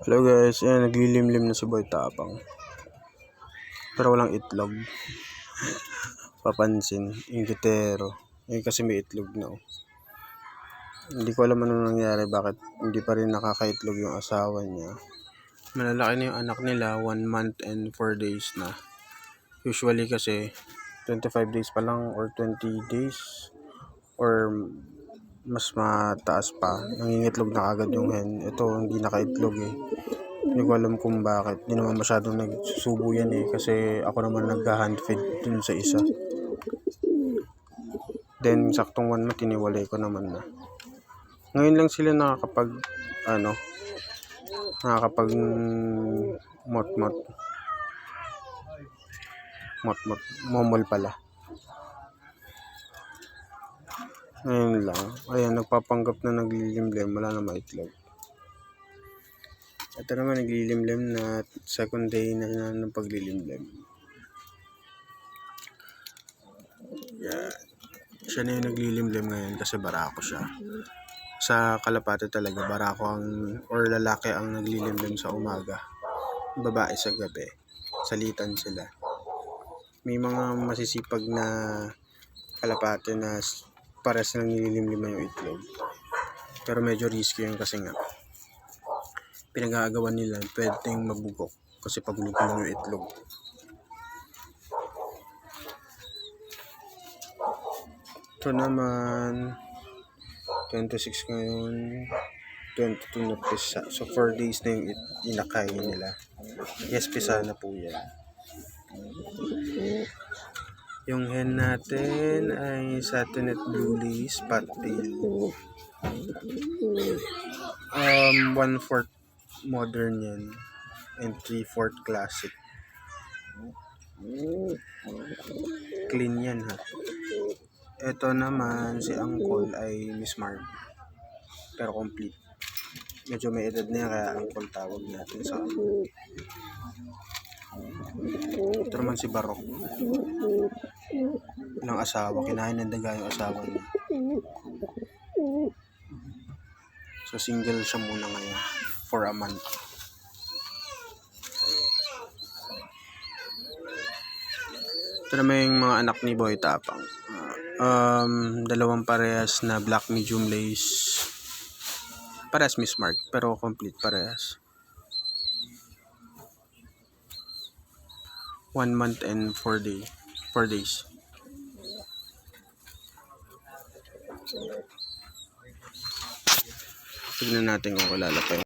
Hello guys, ayan naglilimlim na si Boy Tapang. Pero walang itlog. Papansin, ingitero. Kasi may itlog na. Hindi ko alam ano nangyari, bakit hindi pa rin nakakaitlog yung asawa niya. Malalaki na yung anak nila, 1 month and 4 days na. Usually kasi 25 days pa lang or 20 days or mas mataas pa. Nangingitlog na agad yung hen. Ito hindi nakaitlog eh. Hindi ko alam kung bakit. Hindi naman masyadong nagsusubo yan eh. Kasi ako naman nag-hand feed dun sa isa. Then saktong 1 month tiniwalay ko naman na. Ngayon lang sila nakakapag mot-mot. Momol pala. Ngayon lang. Ayan, nagpapanggap na naglilimlim. Wala na maitlog. Ito naman naglilimlim na second day na ng paglilimlim. Yan. Siya na yung naglilimlim ngayon kasi barako siya. Sa Kalapate talaga, barako or lalaki ang naglilimlim sa umaga. Babae sa gabi. Salitan sila. May mga masisipag na Kalapate na pares na nililimlim yung itlog. Pero medyo risky yun kasi nga pinag-aagawan nila, pwedeng mabugok kasi pagulog yung itlog. Ito naman 26 ngayon, 22 na pisa. So 4 days na yung inakay nila. Yes, pisa na po yan. Yung hen natin ay Satinette Bluely Spot Tail. 1/4 modern yan and 3/4 classic. Clean yan ha. Ito naman si Angkol ay Miss Mark, pero complete. Medyo may edad na yan kaya Angkol tawag natin sa ito naman si Barok. Ilang asawa, kinain ng daga yung asawa niya. So single siya muna ngayon for a month. Ito naman yung mga anak ni Boy Tapang. Dalawang parehas na black medium lace. Parehas Miss Mark pero complete parehas. 1 month and 4 days. Tignan natin kung kilala pa yun.